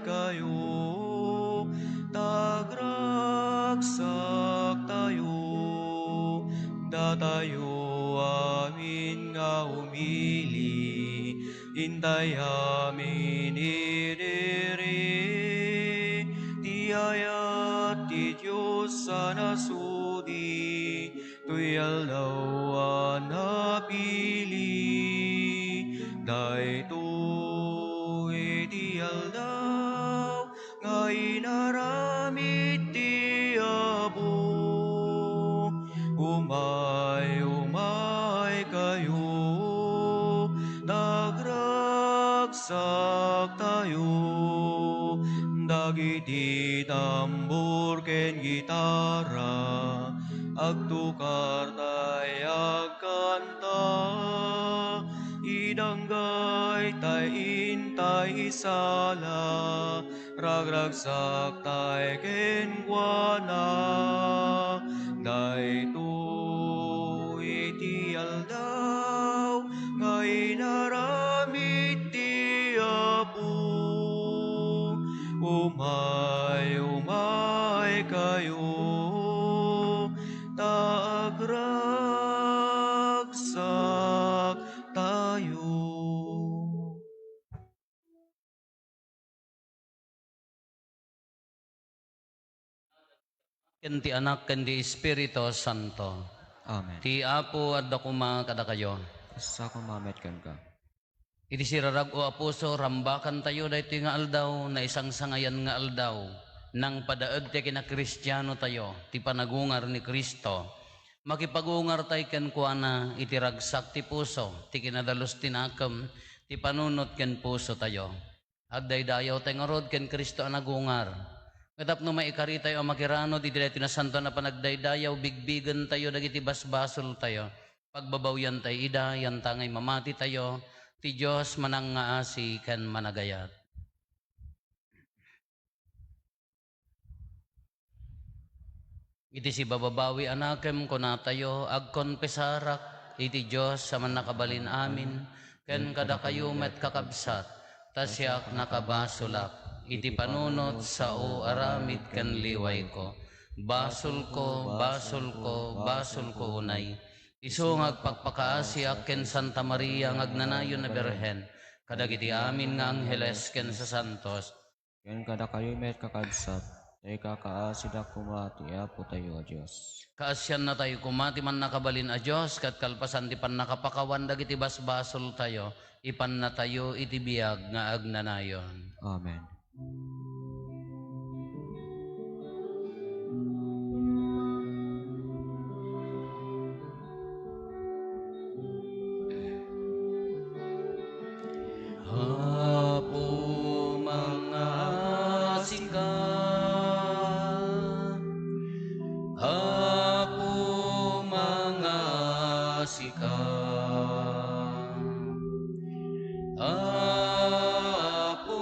kayo, tagragsak tayo, datayo amin nga umili, intay amin iniri, ti ayat ti Diyos sa nasudi, tuyal daw napili, dayto iti aldaw, nga inaramid ti Abo, umay kayo, tagragsak tayo, dagiti tambur ken gitara, agtukar tay agkanta, idanggay tay intay isala, ragragsak tay ken kuana, dayto iti aldaw, nga inaramid ti Apo, umay kayo, tagragsak tayo. Ken ti Anak ken ti Espiritu Santo. Amen. Ti Apo adda kuma kada kayo. Sa kumamet kan ka. Iti sirarag o apuso rambakan tayo dayto nga aldaw na isang sangayan nga aldaw nang padaag ti kina Kristiyano tayo ti panagungar ni Kristo. Makipagungar tayo ken kuana iti ragsak ti puso ti kinadalos tinakam ti panunot ken puso tayo. Adday dayaw tayo nga rod ken Kristo anagungar. Katap no maikari tayo makirano di dito na santo na panagdaydayaw bigbigan tayo dagiti basbasol tayo. Pagbabawyan tayo ida yan tangay mamati tayo ti Diyos manang ngaasi ken managayat. Iti si bababawi anakem kuna tayo agkonpesarak iti Diyos sa man nakabalin amin ken kada kayo met kakabsat tasyak nakabasulak iti panunot sa o aramid ken liway ko. Basol ko unay. Isu ngagpakpakaasiak ken Santa Maria ngagnanayon na Berhen. Kadagiti amin nga angheles ken sa santos. Ken kada kayo met kakabsat, tay kakaasid kumati apo tayo a Diyos. Kaasyan na tayo kumati man nakabalin a Diyos, kat kalpasan ti pan nakapakawan dagiti basbasol tayo, ipan na tayo iti biyag nga agnanayon. Amen. Apo mga sika, Apo mga sika, Apo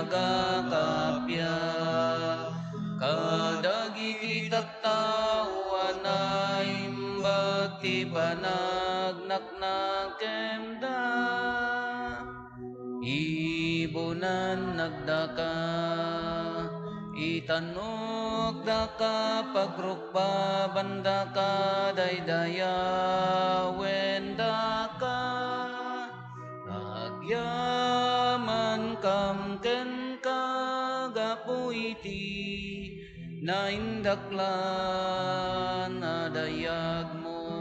agakapya. Kadagiti tatawan ay imbag ti panagnaknakemda. Ibunan nagdaka, itanok daka pagrukba banda ka daydaya wenda ka. Agyaman kam ken kagapu iti naindaklan adayag mo.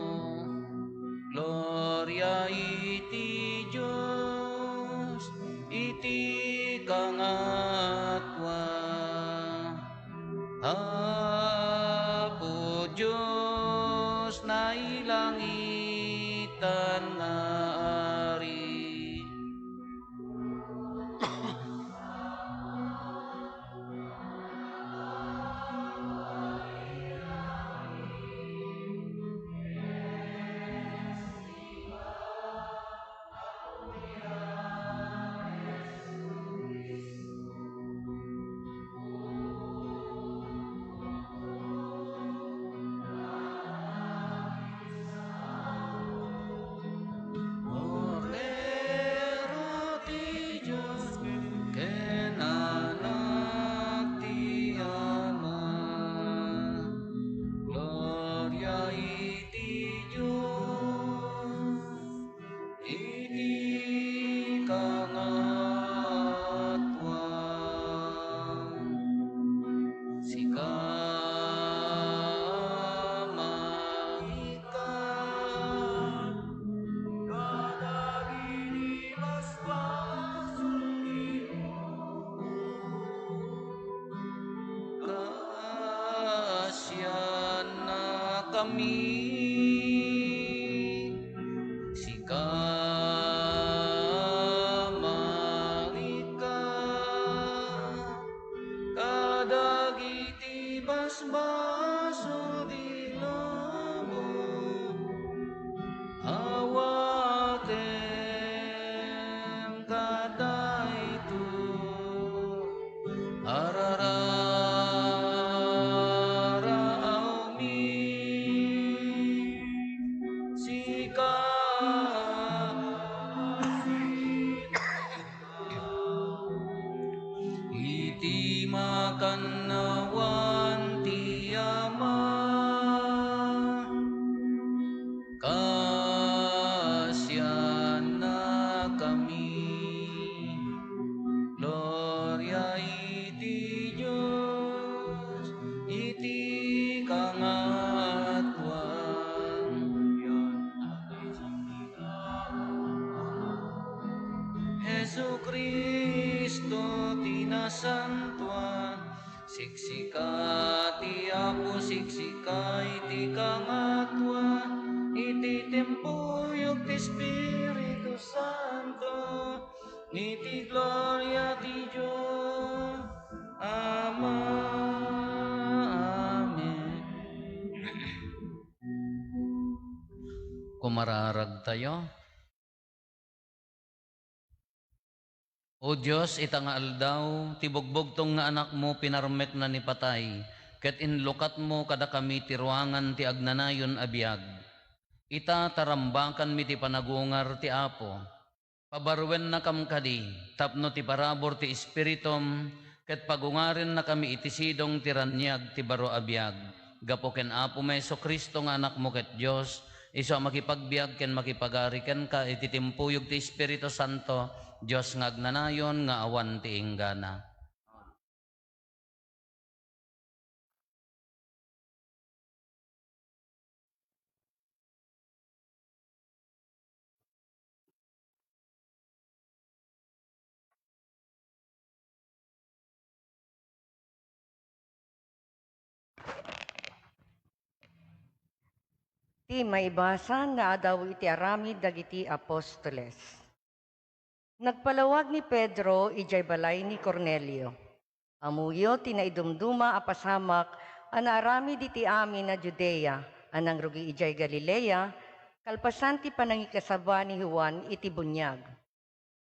Gloria iti Diyos, iti kangatwa. Apo Diyos na ilangitan nga ari. Cordero ti Diyos, ken anak ti Ama. Gloria iti Diyos, iti kangatwa. Sika maikat, kadagiti kasyan na kami. Sika maikat, kadagiti basbaso di labo. Awatem kadayto arararaw mi. Sika iti makannawan ti Ama. Kasyan na kami. Gloria iti Diyos, iti kangatwa. Jesu Kristo tinasantuan, siksika ti Apo, siksika iti kangatwa, iti tempuyog ti Espiritu Santo, iti gloria ti Diyos Ama. Amen. Kumararag tayo. O Diyos, ita nga aldaw, tibugbog tong nga anak mo pinarmek na ni patay, ket inlukat mo kada kami ti ruangan ti agnanayon abiyag. Ita tarambakan mi ti panagungar ti Apo, pabarwen na kam kadi, tapno ti parabor ti Espiritum, ket pagungaren na kami iti sidong ti ranyag ti baro abiyag. Gapo ken Apo Meso Kristo nga anak mo ket Diyos, iso makipagbiag ken makipagari ken ka iti timpuyog ti Espiritu Santo, Diyos nga agnanayon nga awan ti inggana. Ti maibasan nga adaw iti aramid dagiti apostoles. Nagpalawag ni Pedro ijay balay ni Cornelio. Amuyo tinaidumduma apasamak ana aramid iti amin na Judea, anang rugi ijay Galilea, kalpasan ti panangikasaba ni Juan iti bunyag.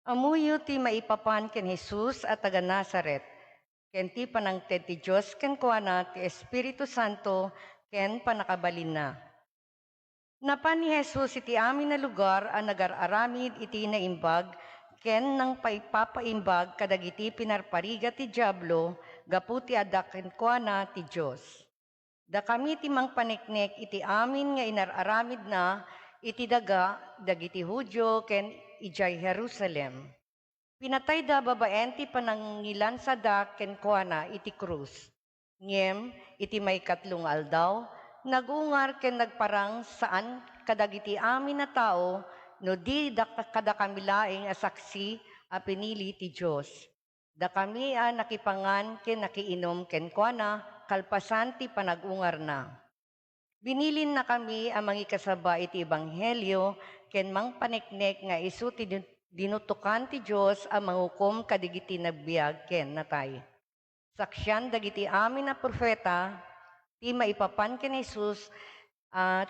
Amuyo ti maipapan ken Jesus at taga Nazaret, ken ti panangted ti Diyos ken kuana ti Espiritu Santo ken panakabalin na. Napan ni Jesus iti amin na lugar ang nagararamid iti naimbag ken nang paipapaimbag kadagiti pinarpariga ti Diablo gapu ti adak ken kuana ti Diyos. Da kami ti mangpaniknek iti amin nga inararamid na iti daga dagiti Hudyo ken ijay Jerusalem. Pinatay da babaen ti panangilan sa da ken kuana iti krus. Ngem iti may katlong aldaw, nagungar ken nagparang saan kadagiti amin na tao no di da kada kami laeng a saksi a pinili ti Dios. Da kami a nakipangan ken nakiinom ken kuana kalpasan ti panagungar na. Binilin na kami ang mangikasaba iti ebanghelyo ken mangpaneknek nga isu ti dinutukan ti Dios ang manghukom kadigiti nagbiag ken natay. Saksyan dagiti amin na propeta ti maipapan ken Jesus at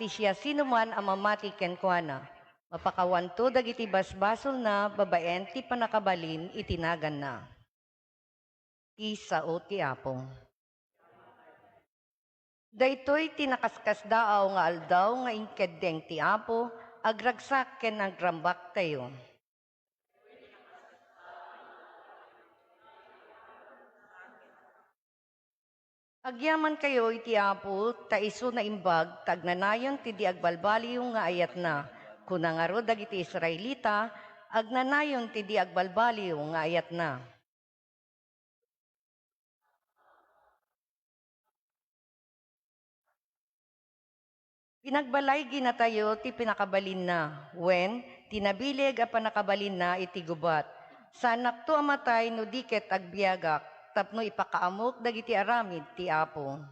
ti siya sinuman ang mamati ken kuana. Mapakawanto dagiti basbasol na babaen ti panakabalin itinagan na. Ti sao ti Apo. Daytoy tinakaskas daaw nga aldaw nga inkeddeng ti Apo, agragsak ken nagrambak tayo. Agyaman kayo iti Apo, taiso na imbag, tagnanayon ti di agbalbaliw nga ayat na. Kunangaro dagiti Israelita, agnanayon ti di agbalbaliw nga ayat na. Pinagbalay ginatayo ti pinakabalin na, wen tinabilig a panakabalin na iti gubat. Sanak to amatay no diket agbiagak, tapno ipakaamok dagiti aramid ti Apo.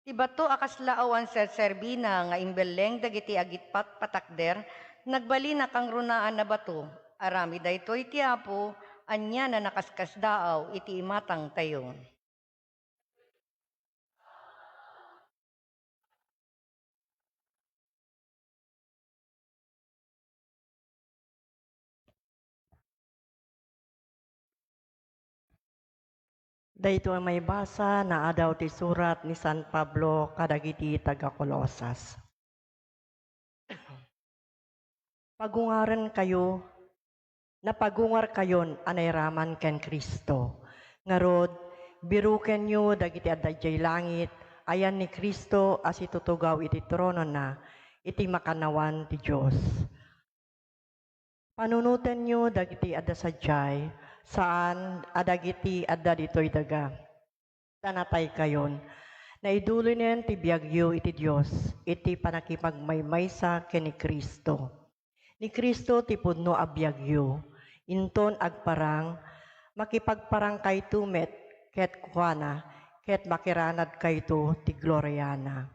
Ti bato akaslaaw ang serbina nga imbeleng dagiti agitpat patakder, nagbali na kang runaan na bato. Aramid daytoy ti Apo, anya na nakaskas daaw iti imatang tayo. Dayto ang may basa na adaw ti surat ni San Pablo kadagiti taga Colosas. Pagungaran kayo, napagungar kayon anayraman ken Kristo. Ngarod, biruken nyo dagiti adadjay langit, ayan ni Kristo as itutugaw iti trono na, iti makanawan ti Diyos. Panunutan nyo dagiti adasadyay, saan adagiti adda ditoy daga. Tanatay kayon, naiduloy niyan ti biagyo iti Diyos, iti panakipagmaymaysa ken ni Kristo. Ni Kristo ti pudno a biagyo, inton agparang, makipagparang kayto met, ket kuana, ket makiranad kayto ti gloryana.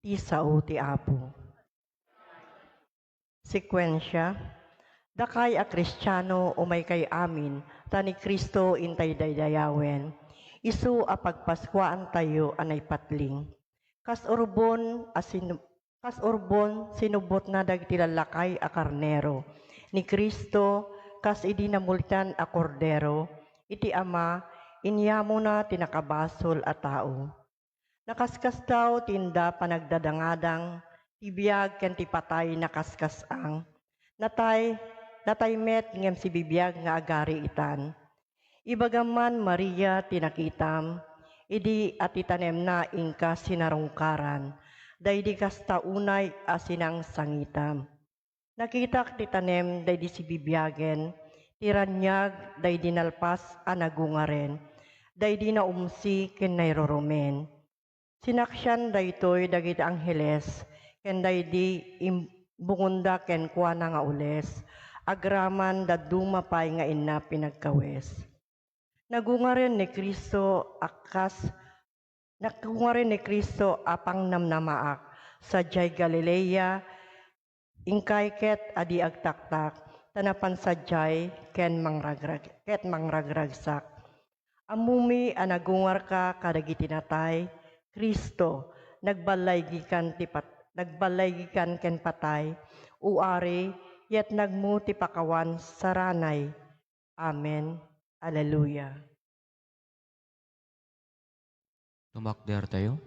Ti sao ti Apo. Sekwensya, dakay a Kristiyano umay kay amin, tani Kristo intay daydayawen. Isu a pagpaskwaan tayo anay patling. Kas urbon sinubot na dagiti lalakay a karnero. Ni Kristo kas idi namultan a kordero. Iti ama inyamo na tinakabasol a tao. Nakaskas daw tinda panagdadangadang, tibiyag ken ti patay nakaskas ang. Natay met ngem si bibiyag nga agari itan. Ibagaman Maria tinakitam, idi at itanem na ingka sinarungkaran, daydi kasta unay asinang sangitam. Nakitak titanem daydi si bibiyagen, tiranyag daydi nalpas anagungaren, daydi na umsi ken nairoromen. Sinaksyan daytoy dagiti angheles, ken daydi bungunda ken kuana nga ules, agraman daduma pay nga inna pinagkawes. Nagungaren ni Kristo apang namnamaak sa jay Galilea, ingkay ket adi agtaktak, tanapan sa jay ken mangragragsak. Amumi anagungar ka kadagiti natay, Kristo, nagbalaygikan ken patay, uari, yat nagmu ti pakawan saranay. Amen. Alleluia. Tumakder tayo.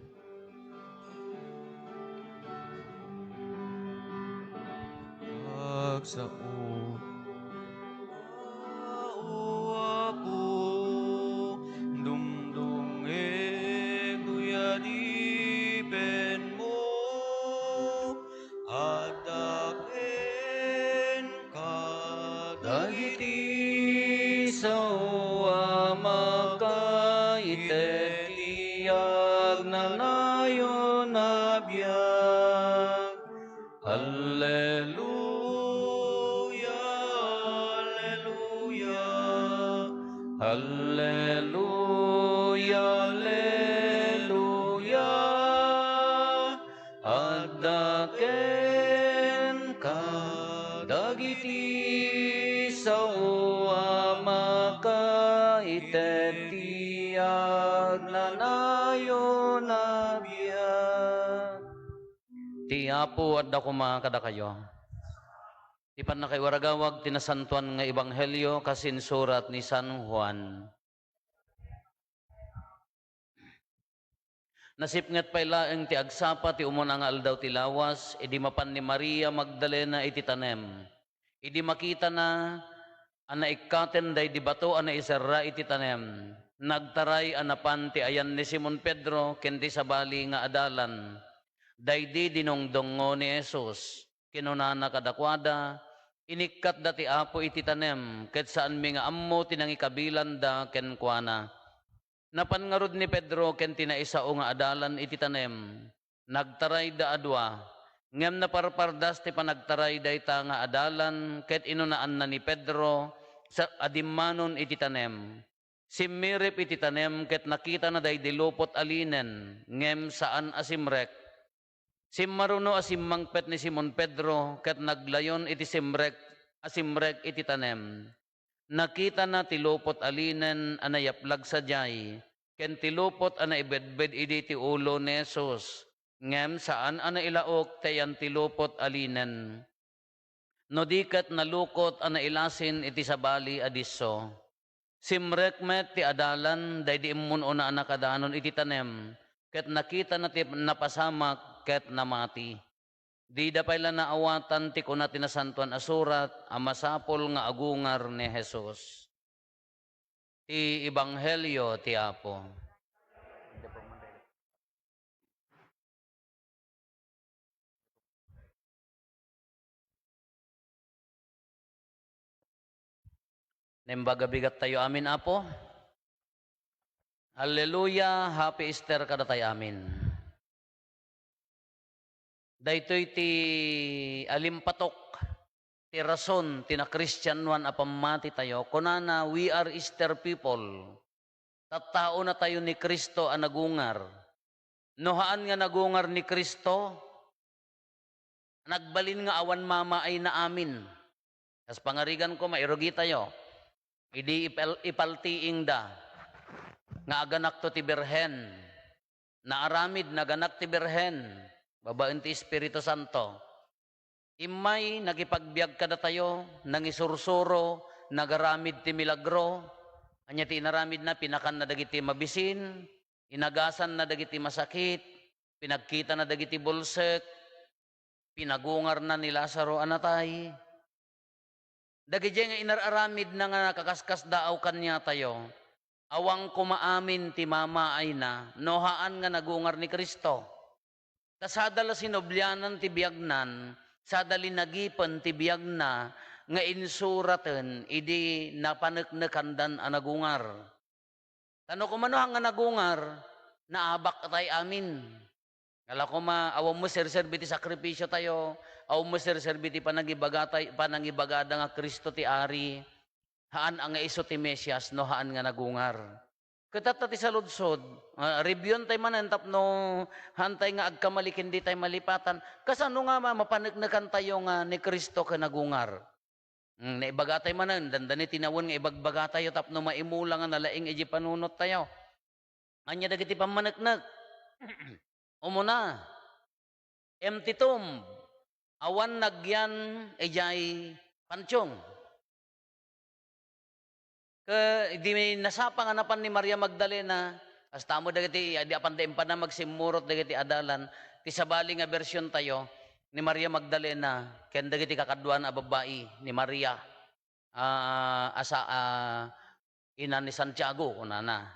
Pagsao Apo dumdumeng duyadipen mo adaken Dagiti sawa makaitetiag na nayon na biyag. Hallelujah, Hallelujah, Hallelujah, Hallelujah. Adaken ka dagiti sawa makaitetiag na nayon na biyag. Ti Apo at dako kada kayo. Ti panakaiwaragawag tinasantuan nga ebanghelyo kasinsurat ni San Juan. Nasipnget pay laeng ti agsapa ti umon nga aldaw ti lawas, idi mapan ni Maria Magdalena iti tanem. Idi makita na ana ikkaten day di bato ana iserra iti tanem. Nagtaray anapan ti ayan ni Simon Pedro ken ti sabali nga adalan. Daydi dinongdongo ni Jesus. Kinunana kadakwada, inikkat dati Apo iti tanem, ket saan mi nga ammo tinangikabilan da ken kuana. Napangarod ni Pedro ken tinaisao nga adalan iti tanem. Nagtaray da adwa, ngem naparpardas ti panagtaray dayta nga adalan, ket inunaan na ni Pedro sa adimmanon iti tanem. Simmirip iti tanem, ket nakita na day dilupot alinen, ngem saan asimrek. Simmaruno asimmangpet ni Simon Pedro, ket naglayon iti asimrek iti tanem. Nakita na tilupot alinen anayaplag sa jay, ken tilupot ana ibedbed idi ti ulo ni Jesus. Ngem saan ana ilaok tayan tilupot alinen. No dikat nalukot ana ilasin iti sabali adiso. Simrek met ti adalan daydi immun una ana kadanon iti tanem, ket nakita na ti napasamak ket namati. Di da pala naawatan ti kuna tinasantuan asurat, amasapol nga agungar ni Jesus. Ti Ebanghelyo ti Apo. Nembaga bigat tayo amin, Apo. Hallelujah, happy Easter kada tayo amin. Daytoy ti alimpatok ti rason ti na Christian one apamati tayo. Kunana, we are Easter people. Tattao na tayo ni Kristo ang nagungar. Nohaan nga nagungar ni Kristo, nagbalin nga awan mama ay na amin. As pangarigan ko, mairugi tayo. Idi ipaltiing da. Nga aganak to ti Birhen. Naaramid, naganak ti Birhen. Babaen ti Espiritu Santo. Imay, nagipagbiag kada tayo, nangisursuro, nagaramid ti milagro. Anya ti inaramid na, pinakan na dagiti mabisin, inagasan na dagiti masakit, pinagkita na dagiti bulsek, pinagungar na ni Lazaro anatay. Dagiti nga inararamid na nga nakakaskas daaw kanya tayo. Awang kumaamin ti mama ay na, nohaan nga nagungar ni Kristo. Kasadala sinobyanan ti biyagnan, sadali nagipan ti biyagna, nga insuraten, idi napaneknekandan ang nagungar. Tano kumano nga nagungar, naabak tay amin. Kala ko awam mo serserbi ti sakripisyo tayo, awam mo serserbi ti panangibagada nga Kristo ti Ari, haan ang iso ti Mesias, no haan nga nagungar. Katata ti saludsod, review tayo manentap no hantay nga agkamalik hindi tayo malipatan. Kasano nga mapanagnakan tayo nga ni Kristo ka nagungar. Naibaga tayo manan, dandani tinawon nga ibagbaga tayo tapno maimula nga nalaing iji panunot tayo. Anya dagiti pamanagnak. umuna, empty tomb, awan nagyan ejay pansyong. Di nasapa nga napan ni Maria Magdalena, hasta mo dagiti, di apan da na magsimurot dagiti adalan, ti sabali nga bersyon tayo, ni Maria Magdalena, ken dagiti kakadwan a babae ni Maria, ina ni Santiago, kunana.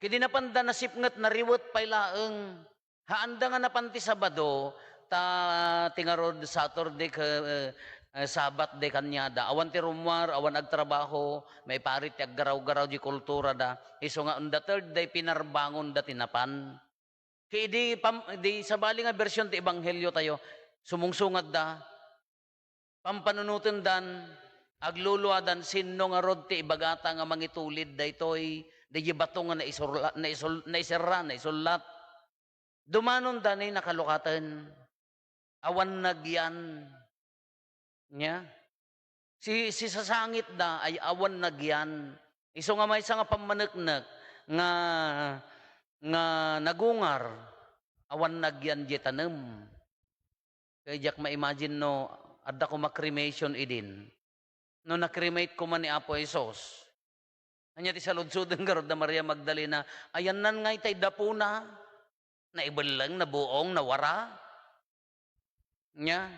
Kidi napanda nasipnget nariwot pailaeng, haanda nga napanti Sabado, tingarod Saturday Sabat de kanyada, awan ti rumwar, awan agtrabaho, may parit ti aggaraw-garaw di kultura da, iso nga on the third day pinarbangon da tinapan. Kaya di sabali nga bersyon ti Ebanghelyo tayo, sumungsungad da, pampanunutin dan, agluluadan, sinno nga rod ti ibagata nga mangitulid da ito'y, di bato nga naisulat. Dumanon da ni nakalukatan, awan nagyan, nya si sasangit da ay awan nagyan, iso nga may nga pamaneknek nga nagungar, awan nagyan di tanem. Kaya jak ma-imagine no, adda ko ma-cremation idin, no na-cremate ko man ni Apo Isos, anya ti saludsuden garod da Maria Magdalena, ayan nan ngay tay dapuna, na ibalang, na buong, na wara, nya.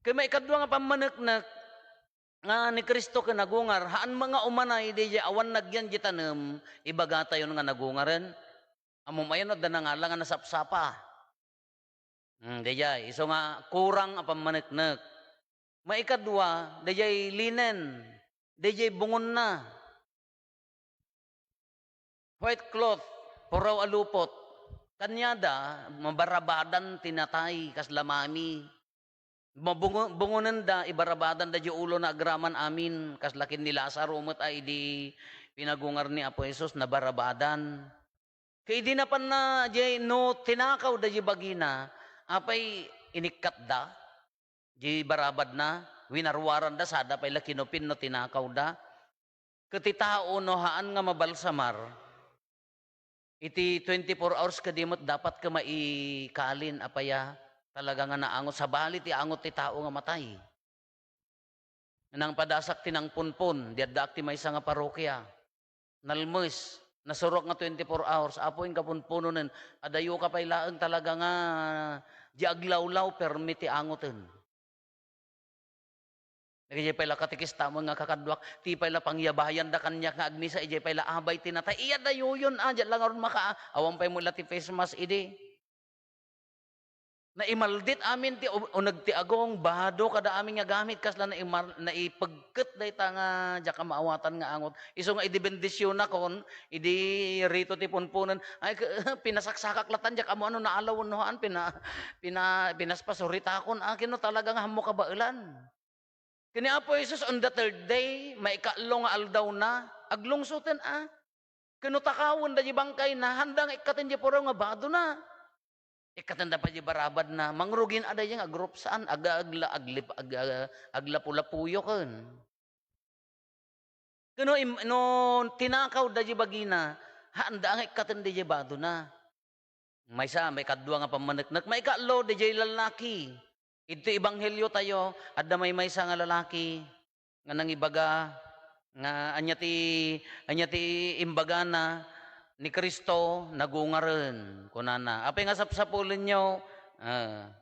Kaya may ikadwa nga pamaneknek nga ni Kristo kanagungar, haan mga umanay, di awan nagyan di tanem, ibagata yun nga nagungaren. Amumayan at danangala nga nasapsapa. Di iso nga kurang ang pamaneknek. May ikadwa, di linen, di bungon na. White cloth, puraw alupot, kanyada, mabarabadan tinatay, kaslamami. Bungunan da, ibarabadan da di ulo na agraman amin, kaslakin ni Lazaro umot ay di pinagungar ni Apo Jesus na barabadan. Kaya di na pan na, di no tinakaw da di bagina, apay inikat da, di barabad na, winarwaran da, sada pay lakinopin no tinakaw da. Katitao no haan nga mabalsamar, iti 24 hours kadimot dapat ka maikalin, apaya, talaga nga naangot sa bali ti angot ti tao nga matay. Nang padasak tinang punpun, diaddak ti maysa nga parokya. Nalmes, nasurok nga 24 hours, apo yung kapunpununin, adayo ka pailaang talaga nga di aglawlaw permi ti angoten. Ijay pala katikista mo nga kakadwak, ti pala pangyabayan da kanya nga agmisa, ijay pala abay tinatay, iya dayo yun, dyan lang aron maka, awang pa'y mula ti face mask, idi. Na imaldit amin ti unag ti agong bahado kada amin nga gamit kasla na ipagket dayta nga diya ka maawatan nga angot iso nga idibendisyon na kon idi rito ti punpunan ay pinasaksakak latan diya kamo ano naalawon noan pinaspasurita kon akin no talaga nga hamo kabailan kini Apo Jesus on the third day may ikaallo nga aldaw na aglungsoten kuno takawon da di bangkay na handang ikaten di puro nga bado na ikatanda pa di barabad na mangrugin aday yung agrup saan aglapulapuyo kan. Kuno no tinakaw da di bagina handa ang ikatanda di bado na. May kadwa nga pamaneknek may kaalo da di lalaki. Ito Ebanghelyo tayo adda may nga lalaki nga nangibaga nga anya ti imbaga na ni Kristo nagungaren kunana. Apay nga sapsapulin nyo,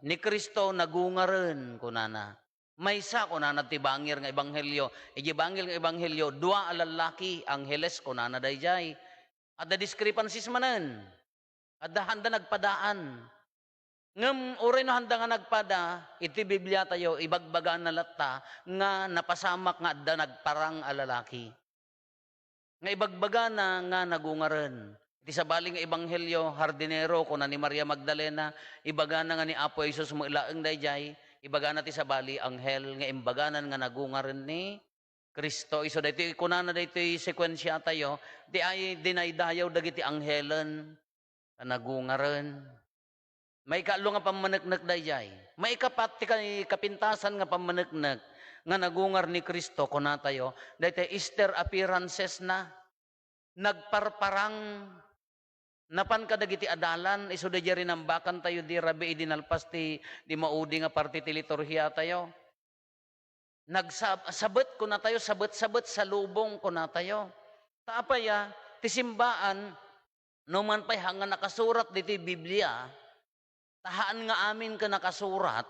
ni Kristo nagungaren kunana. Maysa kunana ti bangir nga Ebanghelyo. Iji bangir nga Ebanghelyo, dua alalaki angheles kunana dayjay. Adda discrepancies manen. Adda handa nagpadaan. Ngem uray no handa nga nagpada, iti Biblia tayo ibagbagaan na latta nga napasamak nga adda nagparang alalaki. Nga ibagbaga na nga nagungaren. Iti sabali nga Ebanghelyo, hardinero, kuna ni Maria Magdalena, ibaga na nga ni Apo Jesus mo ilaeng dayjay, ibaga na ti sabali, anghel, nga imbaganan nga nagungaren ni Kristo. Iso dito, kuna na dito sekwensya tayo, di ay dinaydayaw dagiti anghelen, nagungaren. May kaalo nga pamaneknek dayjay. May kapati kapintasan nga pamaneknek, nga nagungar ni Kristo kuna tayo dahil Easter appearances na nagparparang Napan ka dagiti adalan, iso da jari nambakan tayo di rabi idinalpas di maudi nga parte ti liturhiya tayo. Nagsabot ko na tayo, sabot-sabot sa lubong ko na tayo. Taapaya, ti simbaan, no man pa'y hanga nakasurat diti Biblia, tahaan nga amin ka nakasurat,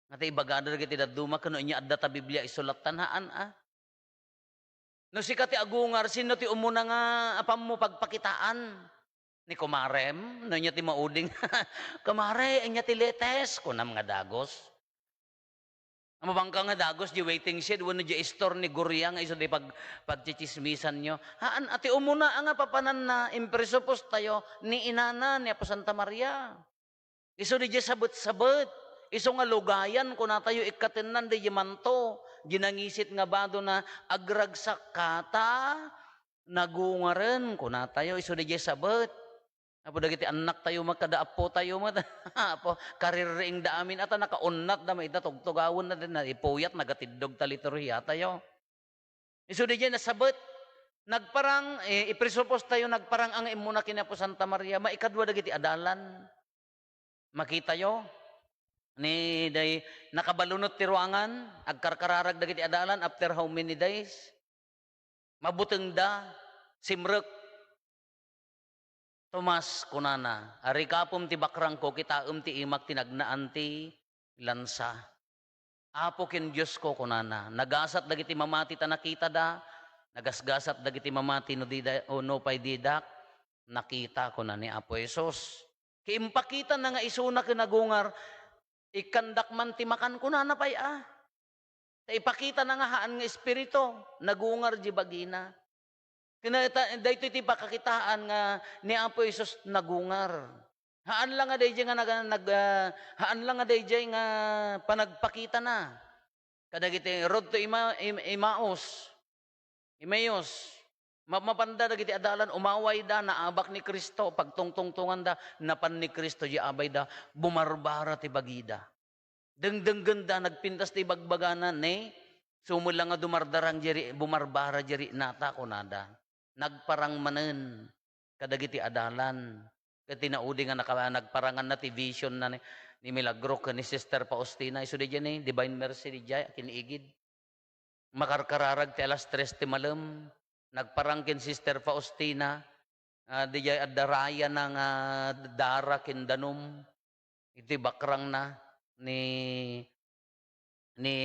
nga ti ibagada dagiti daduma, kano inya adda ta Biblia isulat tanhaan No si kati agungar, sino ti umuna nga apam mo pagpakitaan? Ni kumarem, no niya ti mauding, kumare, inya ti letes, kunam nga dagos. Ang mabangka nga dagos, di waiting shed, wano di store ni Gurya, nga iso di pagchichismisan nyo. Haan, ati umuna nga papanan na impresopos tayo, ni inana, ni Apo Santa Maria. Iso di sabot-sabot. Iso nga lugayan, kung na tayo ikatinan, di manto. Ginangisit nga bado na agragsak kata, nagungaren, kung na tayo, iso di sabot. Apo dagiti anak tayo magkadaapo tayo apo karir-ring da amin ata nakaunat da may tugtugawon na din na ipuyat nagatidog taliturhiya tayo. Isu di nasabot nagparang ipresupos tayo nagparang ang imuna kini Apo Santa Maria maikadwa dagiti adalan. Makita yo ni day nakabalunot ti ruangan agkarkararag dagiti adalan after how many days? Mabuteng da simrek Tomas kunana, ari kapom ti bakrang ko, kita ti imak tinagnaan ti lansa. Apo ken Diyos ko kunana, nagasat dagiti mamati ta nakita da, nagasgasat dagiti mamati no, no pay didak, nakita ko na ni Apo Esos. Kiimpakita na nga isuna kinagungar, ikandak man ti makan kunana pay ipakita na nga haan nga espiritu, nagungar di bagina. Dahito iti pakakitaan nga ni Apo Isus nagungar. Haan lang nga dayjay haan lang nga dayjay nga panagpakita na. Kadagiti road to Emmaus. Mapanda dagiti adalan umaway da naabak ni Kristo pagtungtungtungan da napan ni Kristo di abay da bumarbara ti bagida. Dengdenggen nagpintas ti bagbaganan ni sumulang nga dumardarang jeri bumarbara jeri nata kunada. Nagparang manen kadagiti adalan ket tinaudi nga nagparangan na ti vision na ni Milagro ken ni Sister Faustina isu di ni Divine Mercy di jay kiniigid makarkararag ti alas 3 ti malem nagparang ken Sister Faustina di jay addaraya ng dara ken danum iti bakrang na ni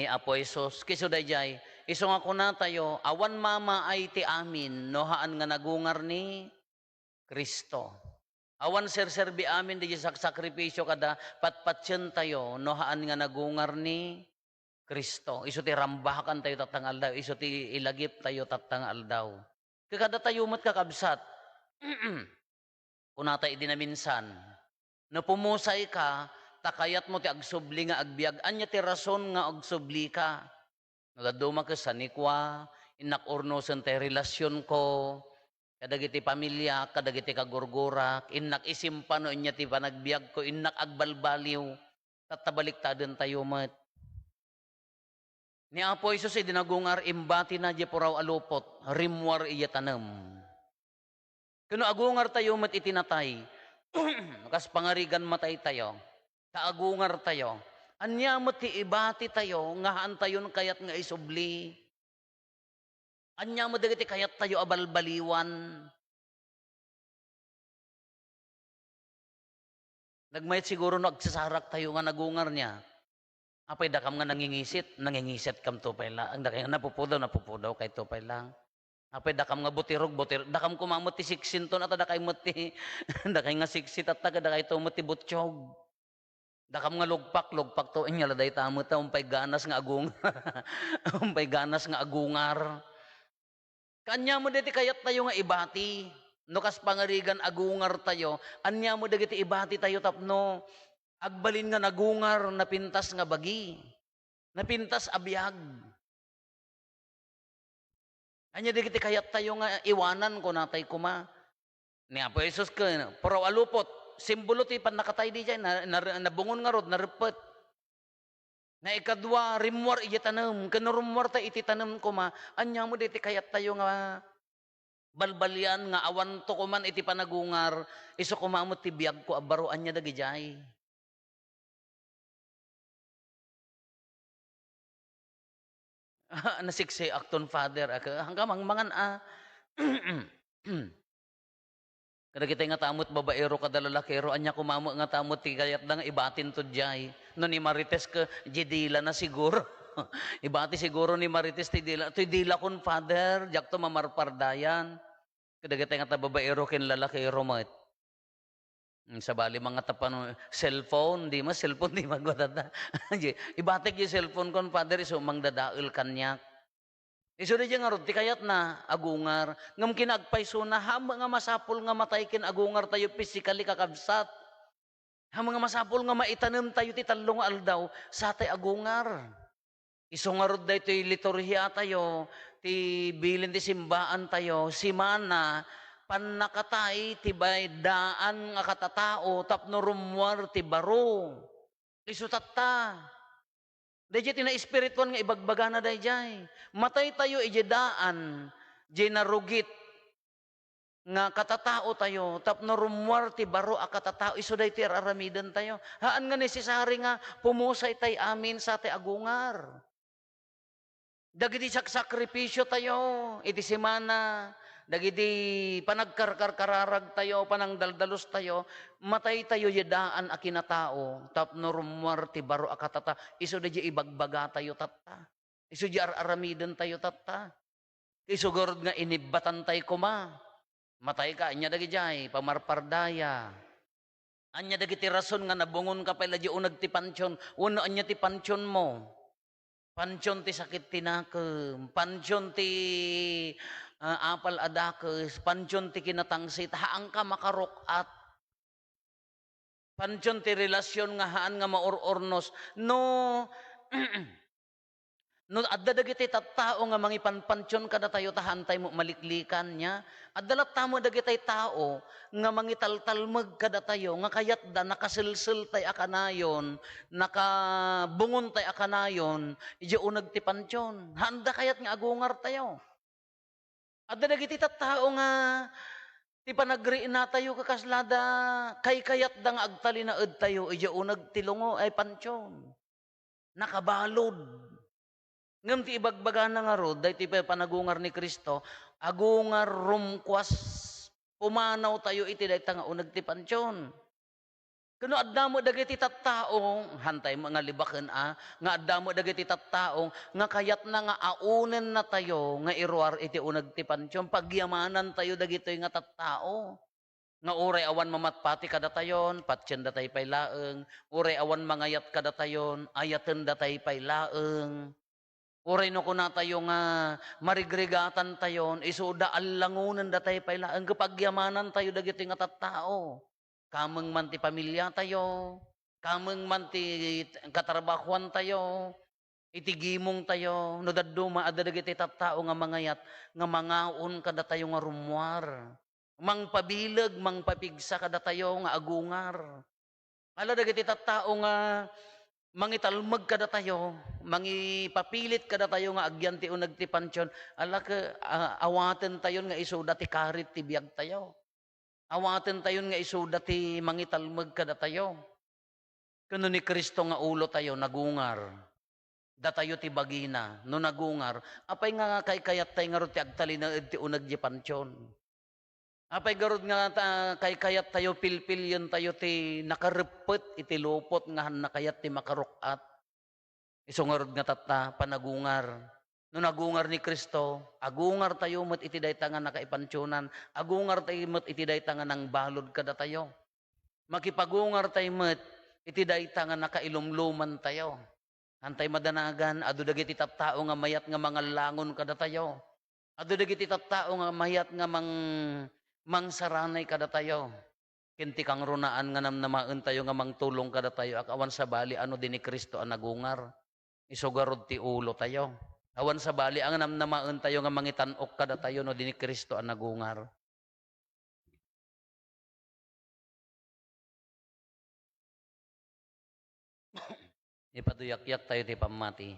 Apo Isos kiso dayjay iso nga kuna tayo awan mama ay ti amin no haan nga nagungar ni Kristo awan serserbi amin di sakripisyo kada patpatsyen tayo no haan nga nagungar ni Kristo iso ti rambakan tayo tatangal daw iso ti ilagip tayo tatangal daw kada tayo mat kakabsat kuna tayo dinaminsan no pumusay ka takayat mo ti agsubli nga agbiag anya ti rason nga agsubli ka nagaduma ka sa nikwa inak urnosen ti relasyon ko kadagiti pamilya kadagiti kagurgurak inak isimpano inya ti panagbiag ko inak agbalbaliw tatabaliktadon tayo met ni Apo Isus dinagungar imbati na di puraw alupot rimwar iya tanem kuno agungar tayo met itinatay kas pangarigan matay tayo kaagungar tayo. Anya mo ti ibati tayo, ngahaan tayo kayat nga isubli. Anya mo dagiti kayat tayo abalbaliwan. Nagmayat siguro nagsasarak tayo nga nagungar niya. Apay dakam nga nangingisit kam to pay lang. Ang dakam nga napupudaw kay to pay lang. Apay dakam nga butirog, dakam kumamot ti siksinton at dakay mo ti, dakay nga siksit at dakay to mo ti butsyog. Dakam nga lugpak to inya laday tamo ta umpay ganas nga agungar. Kanya mo diti kayat tayo nga ibati. No kas pangarigan agungar tayo, anya mo dagiti ibati tayo tapno. Agbalin nga nagungar napintas nga bagi. Napintas abiyag. Anya dagiti kayat tayo nga iwanan ko natay kuma. Ni Apo Jesus ka puraw alupot simbolo ti pan nakatay di dyan, nabungon nga rod, narepet. Na ikadwa, rimwar iya tanam, kanurumwar ta iti tanam ko anya mo diti kayat tayo nga Balbalyan nga awan to ko man iti panagungar, iso kumamot ti biyag ko abaruan niya dagijay. Nasiksi akton father hanggang mangan kada kita nga tamot babaero kada lalakero anya kumamo nga tamot ti kayat nga ibatin to jay. No ni Marites ka jidila na siguro. Ibati siguro ni Marites ti dila kon father jak to mamarpardayan. Kada kita nga babaero ken lalakero mat. Sa bali mga tapan cellphone di magwadada. Ibatik yung cellphone kon father iso mangdadael kanyak. Iso di nga rod, ti kayat na agungar. Ngam kinagpayso na hama nga masapol nga matay kin agungar tayo physically kakabsat. Hama nga masapol nga maitanem tayo ti talong aldaw sa tay agungar. Iso nga rod da ito liturhiya tayo, ti bilin ti simbaan tayo, simana, panakatay ti daan nga katatao, tapno rumwar ti baro. Iso tatta. Dahil tina espirituan nga ibagbaga na dahil. Matay tayo ijedaan, di narugit nga katatao tayo, tapno rumwar ti baro a katatao, iso dahi ti aramidan tayo. Haan nga nesesary nga pumusay tay amin sa ti agungar. Dagiti sakripisyo tayo, iti simana, dagiti panagkarkarkararag tayo, panangdaldalos tayo, matay tayo yedaan a kinatao, tapno rumwar ti baro a katata, iso da ibagbaga tayo tatta. Iso di aramiden tayo tatta. Iso gorod nga inibatan tayo kuma. Matay ka, anya dagi jay, pamarpardaya. Anya dagi ti rason nga nabungon ka pala di unag ti pansyon, uno anya ti pansyon mo. Pansyon ti sakit tinakem, pansyon ti apal adakes, pansyon ti kinatangsit, haang ka makarukat. Pansyon ti relasyon nga haan nga maurornos. No, no adda dagiti tattao nga mangipanpansyon kada tayo tahantay mo maliklikan niya. Addalat tamo dagiti tao nga mangitaltalmeg kada tayo nga kayat da nakasilsil tay akanayon, nakabungon tay akanayon, ije uneg ti pansyon. Handa kayat nga agungar tayo. Adda dagiti tattao nga ti panagriin na tayo kakaslada, kayat da nga agtalinaed tayo, ije uneg ti lungo ay pansyon. Nakabalod. Ngam ti ibagbaga na nga rod, dahi ti panagungar ni Kristo, agungar rumkwas, pumanaw tayo iti dahi nga unag ti pansyon. Kano addamo dagiti tattao, hantay mga libaken nga addamo dagiti tattao, nga kayat na nga aunen na tayo, nga iruar iti unag ti pansyon, pagyamanan tayo dagito nga tattao. Nga uray awan mamatpati kada tayon, patsyan datay pay laeng, uray awan mangayat kada tayon, ayaten datay pay laeng. Uray no kuna tayo nga marigregatan tayon, isuda allangunan datay payla, ang kapagyamanan tayo dagiti nga tattao. Kameng man ti pamilya tayo, kameng man ti katrabahuan tayo, itigimong tayo, no daduma adda dagiti tattao nga mangayat, nga mangaon kada tayo nga rumwar. Mangpabileg, mangpapigsa kada tayo nga agungar. Ala dagiti tattao nga mangitalmeg kada tayo, mangipapilit kada tayo nga agyan ti unag ti pansyon, ala ka awaten tayon nga isuda ti karit ti biag tayo. Awaten tayon nga isuda ti mangitalmeg kada tayo. Kuno ni Kristo nga ulo tayo nagungar. Datayo ti bagina no nagungar, apay nga kayat tayo nga rod ti agtalinaed ti unag ti pansyon. Apay garod nga kayat tayo pilpilyon tayo ti nakarepet iti lupot nga nakayat ti makarukat. Iso nga rod nga tatta panagungar. No nagungar ni Kristo, agungar tayo met iti dayta nga nakaipansyonan, agungar tayo met iti dayta nga nang balod kada tayo. Makipagungar tayo met iti dayta nga nakailumluman tayo. Hantay madanagan, adu dagiti tattao nga mayat nga mangalangon kada tayo. Adu dagiti tattao nga mayat nga mangsaranay kada tayo. Kinti kang runaan nga namnamaen tayo nga mangtulong kada tayo. Awan sa bali ano din ni Kristo ang nagungar. Isugarod ti ulo tayo. Awan sa bali ang namnamaen tayo nga mangitanok kada tayo no din ni Kristo ang nagungar. Ipaduyak-yak tayo ti pamati.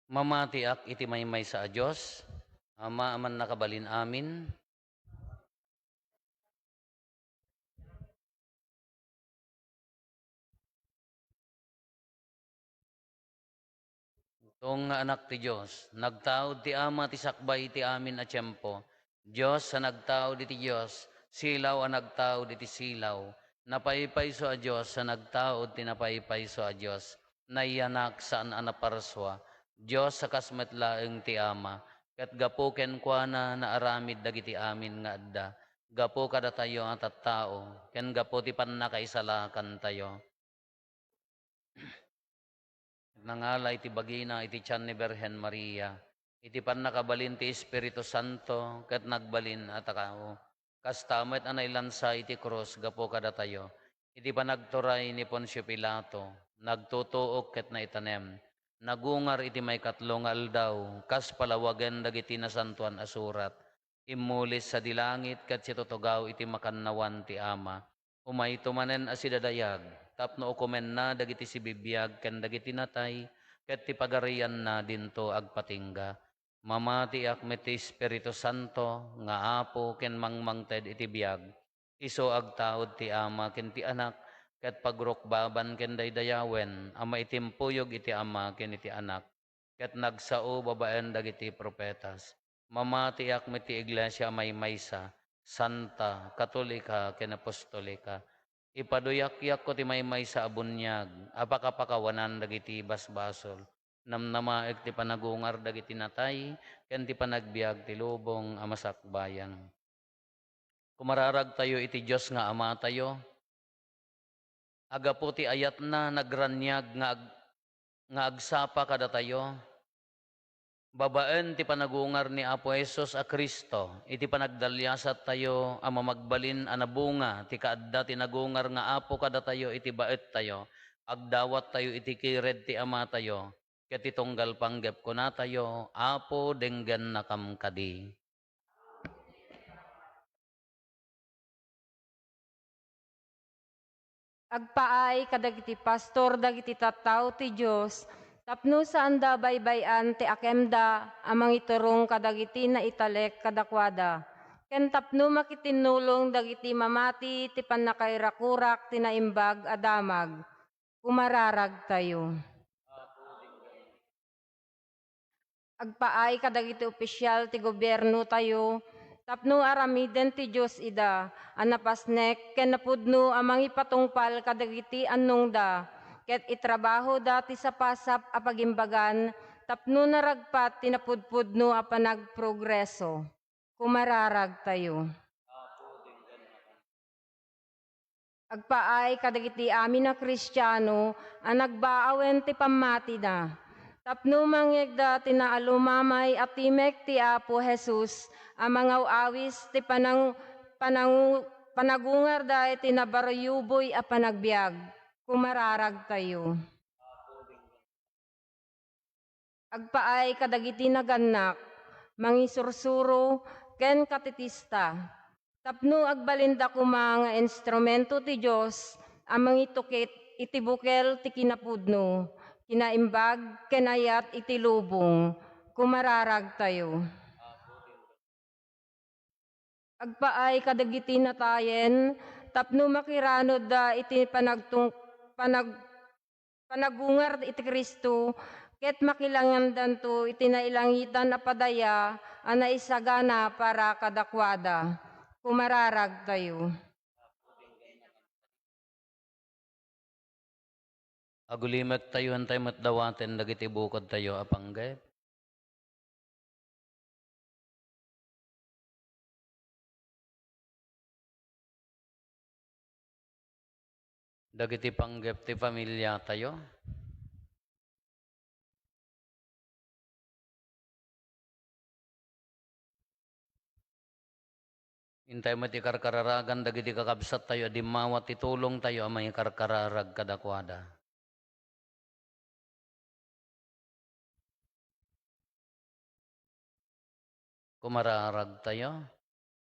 Mamati ak iti maymay sa Diyos. Ama, aman nakabalin amin. Tong nga anak ti Diyos, nagtaod ti ama ti sakbay ti amin a tiyempo. Diyos sa nagtaod iti Diyos, silaw a nagtaod iti silaw. Napaypayso a Diyos sa nagtaod ti napaypayso a Diyos. Naiyanak saan a naparswa. Diyos sa kasmetlaeng ti ama. Kat gapo ken kuana na aramid dagiti amin nga adda. Gapo kada tayo at tao. Ken gapo ti pannakaisalakan tayo. Nangalay iti bagina iti tiyan ni Berhen Maria. Iti pannakabalin ti Espiritu Santo ket nagbalin at kao. Kastamet anay lansa iti krus gapo kada tayo. Iti panagturay ni Poncio Pilato. Nagtutuok ket naitanem. Nagungar iti may katlong aldaw. Kas palawagen dagiti nasantuan asurat. Imulis sa dilangit ket situtugaw iti makannawan ti ama. Umay tumanen asidadayag. Tapno ukumen na dagiti si bibiyag ken dagiti natay ket ti pagarian na dinto agpatingga. Mamati akmet ti Espiritu Santo nga apo ken mangmangted iti biyag. Iso agtaod ti ama ken ti anak ket pagrukbaban ken daydayawen ama itimpuyog iti ama ken iti anak ket nagsao babaen dagiti propetas. Mamati akmet ti iglesia maymaysa, santa, katolika ken apostolika. Ipaduyak-yak ko ti maymay sa abunyag, apakapakawanan dagiti basbasol. Namnamaek ti panagungar dagiti natay, ken ti panagbiag ti lubong amasakbayan. Kumararag tayo iti Diyos nga ama tayo. Aga po ti ayat na nagranyag nga agsapa kada tayo. Babaen ti panagungar ni Apo Hesus a Kristo, iti panagdalyasat tayo ama magbalin anabunga, ti kaadda ti nagungar nga Apo kada tayo, iti baet tayo, agdawat tayo iti kired ti ama tayo, ket itonggal panggep ko na tayo, Apo denggan nakam kadi. Agpaay kadagiti pastor dagiti tattao ti Dios tapno saan da baybayan ti akemda amang iturong kadagiti na italek kadakwada. Ken tapno makitinulong dagiti mamati ti pannakairakurak ti naimbag adamag. Kumararag tayo. Agpaay kadagiti opisyal ti gobyerno tayo tapno aramiden ti Dios ida, anapasnek, ken napudno amang ipatungpal kadagiti annong da, ket itrabaho da ti sapasap a pagimbagan, tapno naragpat ti napudpudno a panagprogreso. Kumararag tayo. Agpaay kadagiti amin na Kristiyano, ang nagbaawen ti pamati na. Tapno mangyegda tinaalumamay at timek ti Apo Jesus, amangaw awis ti panagungar da iti nabarayuboy a panagbiag. Kumararag tayo. Agpaay kadagiti naganak, mangisursuro, ken katitista. Tapno agbalinda ko mga instrumento ti Diyos, amang itukit iti bukel ti kinapudno, kinaimbag, kenayat iti lubong, kumararag tayo. Agpaay kadagiti natayen, tapno makiranod da iti panagungar iti Kristo, ket makilangan danto iti nailangitan na padaya, ana isagana para kadakwada. Kumararag tayo. Agulimek tayo hantay matdawaten dagiti bukod tayo apanggep. Dagiti panggep ti pamilya tayo. Intay mo ti karkararagan dagiti kakabsat tayo, di mawat itulong tayo amay karkararag kadakwada. Kumararag tayo.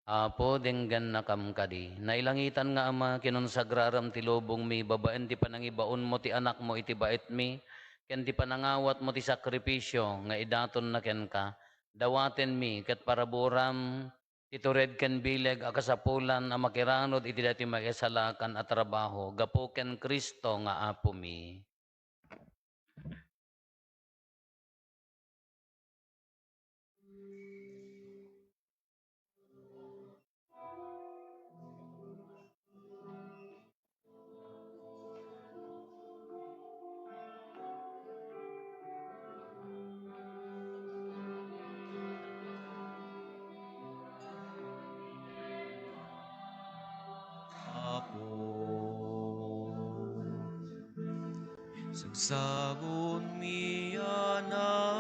Apo denggan nakam kadi. Nailangitan nga ama kinonsagraram ti lubong mi, babaen ti panangibaon mo ti anak mo iti bait mi, ken ti panangawat mo ti sakripisyo nga idaton na ken ka. dawaten mi ket paraburam titured ken bileg akasapulan a makiranod iti dati makisalakan at trabaho gapo ken Kristo nga apo mi. Apo, sagsagon mi anano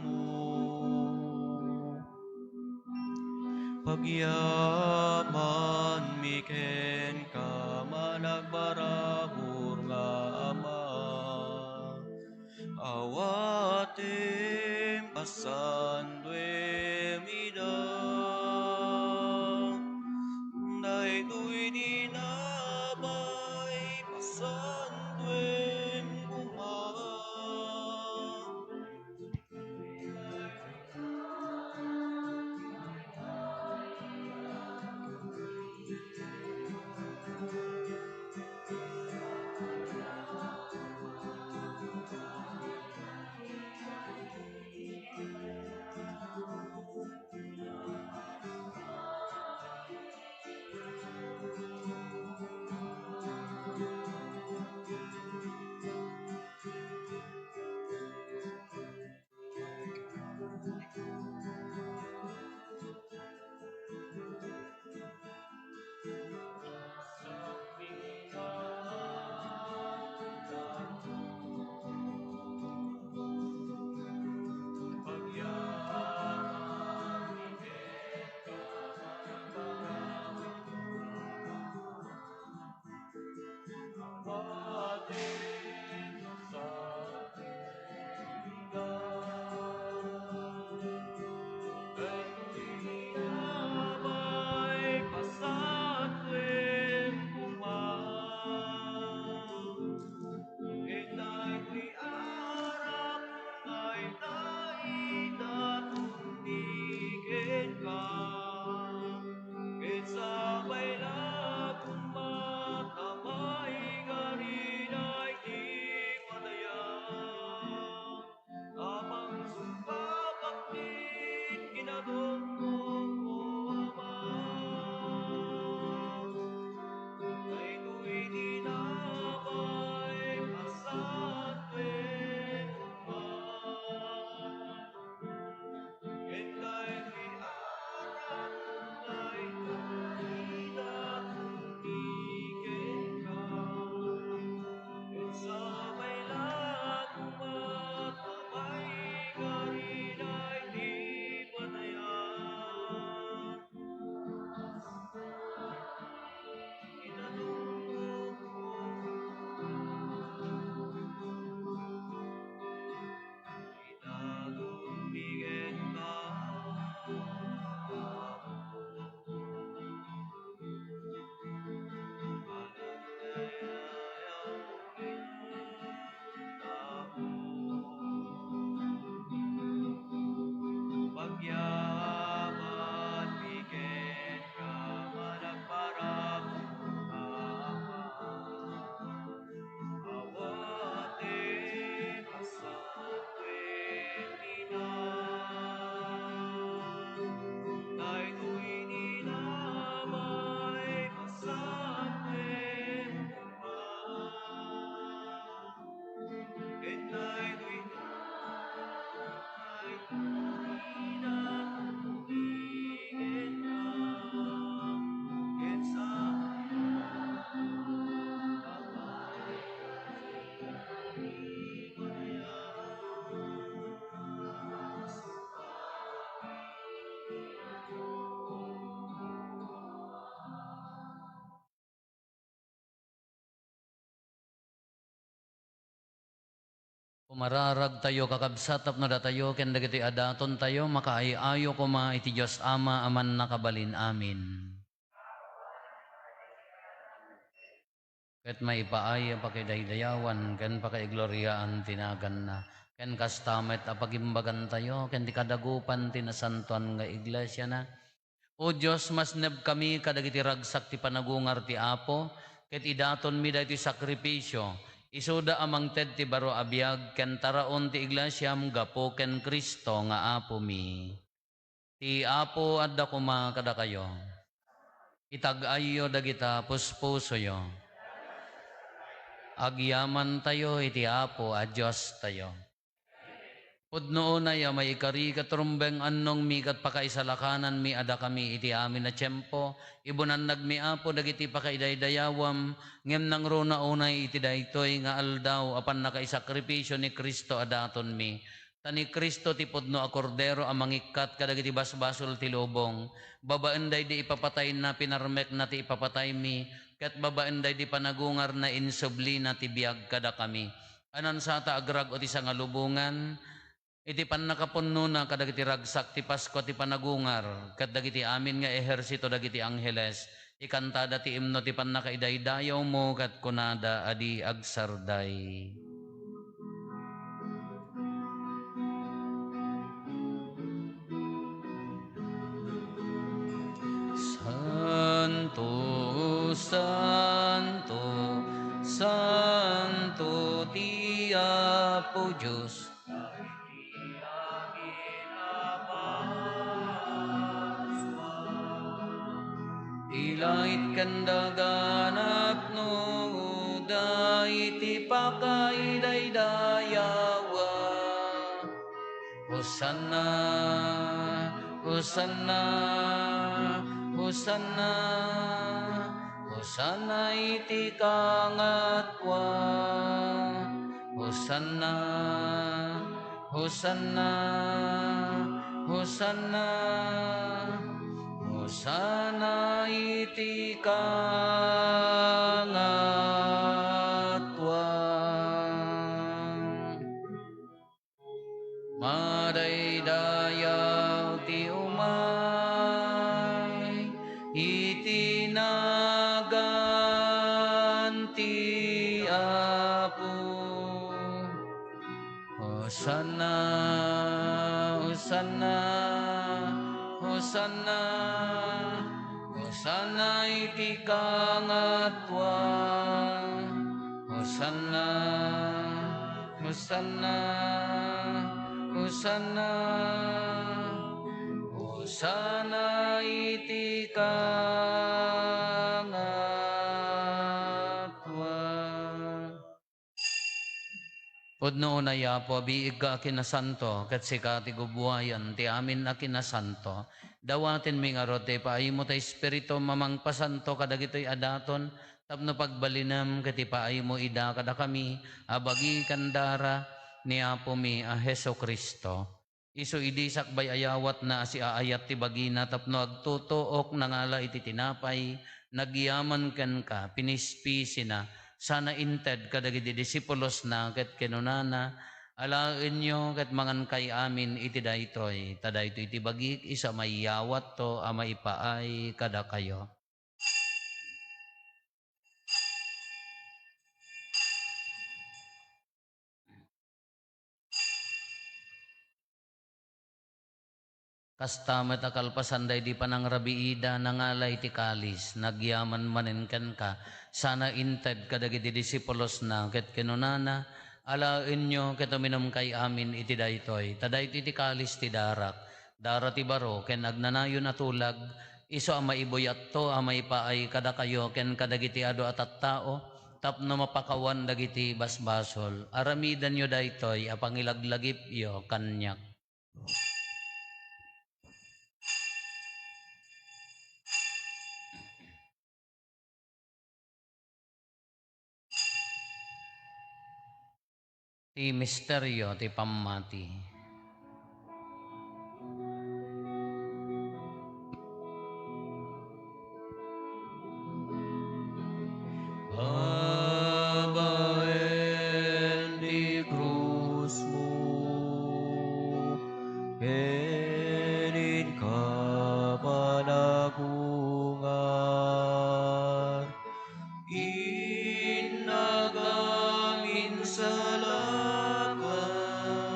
mo, pagyaman mi ken ka managbarahor nga ama, awatem pasanduem ida, daytoy dinabay pasanduem kuma. Pagyaman bigen ka managbarahor nga ama, awaten pasanduem ina, daytoy dinamay pasanduem kuma, ken daytoy Pumararag tayo kakabsat tapno datayo ken dagiti adaton tayo makaayo kuma iti Dios Ama aman nakabalin amin. Ket maipaay pakidaydayawan ken pakaigloriaan tinagan na Ken kastamet apagimbagan tayo, ken di kadagupan tinasantuan nga iglesia na. O Diyos, mas neb kami kadagiti ragsak ti panagungar ti Apo, ket idaton mi daytoy sakripisyo, isuda amang ted ti baro abiyag, ken taraon ti iglesyam gapo ken Kristo nga Apo mi. Ti Apo adda kuma kada kayo. Itag-ayo dagita puspuso yo. Agyaman tayo iti Apo a Diyos tayo. Pudno na ya may ikari katrumbeng annong mi kat pakaisalakanan mi ada kami iti amin na tiyempo, ibunan nagmi Apo dagiti pakaidaydayawam, ngem nang runa unay iti daytoy nga aldaw apan nakaisakripisyo ni Kristo adaton mi. Tani Kristo ti pudno a kordero amang ikat kadagiti basbasol ti lubong, babaenday di ipapatay na pinarmek na ti ipapatay mi, ket babaenday di panagungar na insubli na ti biag kada kami. Anan sa ta agrag o ti sangalubungan, iti pan nakapunno na kadagiti ragsak ti Pasko ti panagungar, ket dagiti amin nga ehersito dagiti angheles, ikantada ti imno ti pan nakaidaydayaw mo, ket kunada adi agsarday. Santo, Santo, Santo ti Apo Diyos, ilait kandaganap no uday ti pakaidaydayawwa. Hosanna, Hosanna, Hosanna, Hosanna iti kangatwa. Hosanna, Hosanna, Hosanna, Hosanna iti kangatwa. Madaydayaw ti umay, iti nagan ti Apo. Hosanna, Hosanna, Hosanna, Hosanna iti kangatwa. Hosanna, Hosanna, Hosanna, Hosanna iti kangatwa. Pudno na yapo, biig ka kinasanto, kat sika ti gubuhayan, ti amin na kinasanto. Dawatin mi nga rote, paaymo ta Espiritu mamang pasanto, kadagito'y adaton, tapno pagbalinam, kati paaymo ida kada kami, abagi kandara, ni Apo mi a Heso Kristo. Isu idi sakbay ayawat na si aayat ti bagina, tapno agtutuok nangala iti tinapay, nagyaman ken ka, pinispisi na, sana inted kadagiti disipulos na ket kenunana, alaen nyo ket mangan kay amin iti daytoy, tadaytoy iti bagik isa mayawat to ama ipaay kada kayo. Kastamet akalpasanday di panangrabiida nangalay ti kalis, nagyaman manenken ka, sana inted kadagiti disipulos na ket kenunana, alaen nyo ket uminom kay amin iti daytoy, tadaytoy iti kalis ti darak, dara ti baro ken agnanayon atulag, iso ama ibuyat to ama ipaay kada kayo ken kadagiti adu at tao, tapno mapakawan dagiti basbasol, aramidan nyo daytoy apangilaglagip yo kanyak. Ti misteryo ti pammati. Babaen di krus mo, kenin ka panagungar, inagamin sa lakas,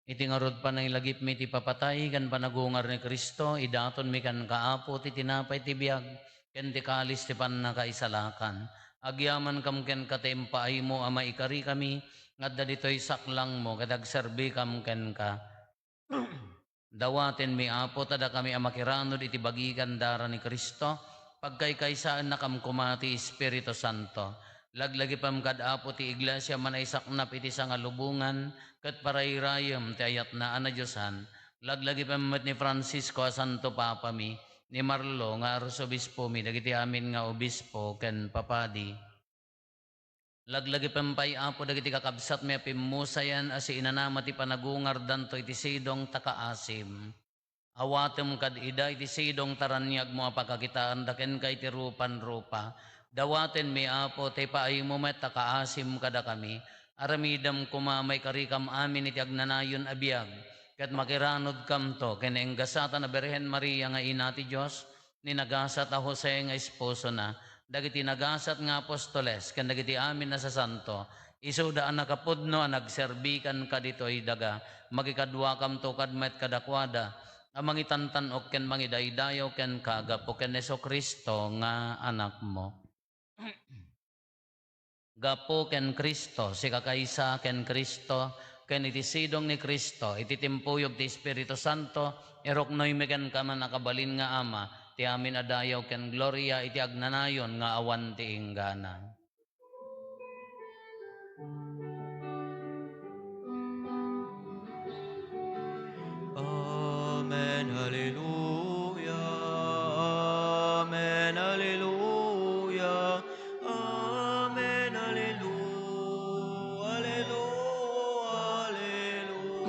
Iti ngarod pa na ilagip mi ti papatay, kan panagungar ni Kristo, idaton mi kan kaapo ti tinapay ti biyag, ken ti kalis ti panakaisalakan. Agyaman kam ken katempaay mo, ama ikari kami, ngadda dito'y saklang mo, kadagserbi kam ken ka. Dawaten mi apo, tada kami amakiranod iti bagikan dara ni Kristo, pagkaykaysaan na kam kumati Espiritu Santo. Laglagi pam kad apo ti iglesia man ay saknap iti sangalubungan, kat parayrayam ti ayat na anadyosan. Laglagi pam met ni Francisco a Santo Papa mi, ni Marlo nga arsobispo mi, dagiti amin nga obispo ken papadi. Laglagi pampay apo dagiti kakabsat mi pimusayan as inanama ti panagungar danto iti sidong takaasim. Awatem kad ida iti sidong taranyag mo apakakitaan daken kay ti rupan-rupa. Dawaten mi apo ti paay mo met takaasim kada kami. Aramidam kumamay karikam amin iti agnanayon abiyag. Kat makiranod kam to ken enggasata na Birhen Maria nga ina ti Dios ni nagasat a Jose nga esposo na. Dagiti nagasat nga apostoles ken dagiti amin na sa santo isuda ang nakapudno ang nagserbikan ka dito'y daga magikadwa kam to kadmet kadakwada ang mangitantanok ken mangidaydayaw ken kagapo ken Jesu-Kristo nga anak mo. Gapo ken Kristo si kakaysa ken Kristo ken iti sidong ni Kristo iti timpuyog ti Espiritu Santo eroknoy meken kaman nakabalin nga ama ti amin adayaw ken gloria iti agnanayon nga awan ti inggana. Amen, Hallelujah. Amen, Hallelujah. Amen, Hallelujah. Hallelujah.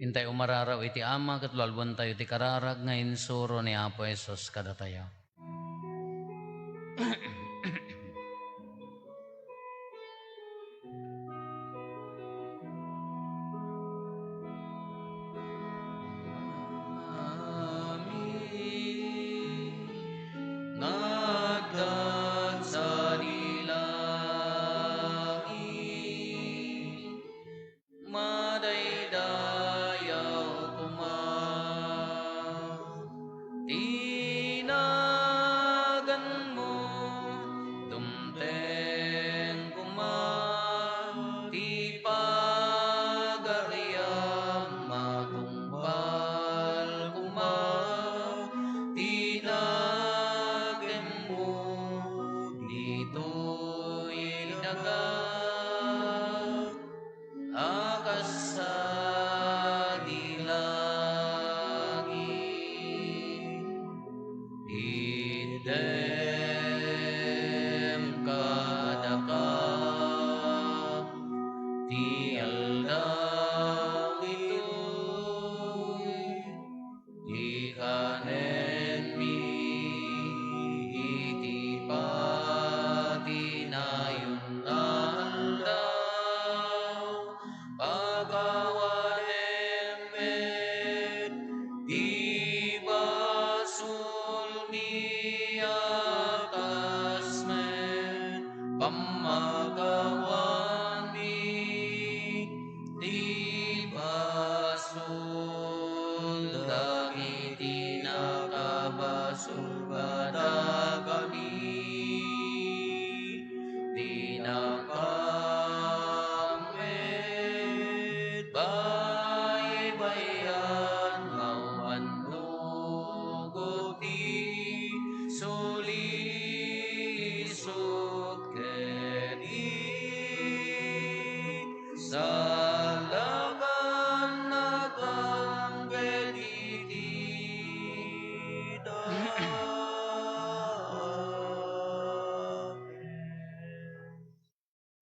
Intay umararaw iti ama ket lalwan tayo ti kararag nga insuro ni Apo Jesus kada tayo.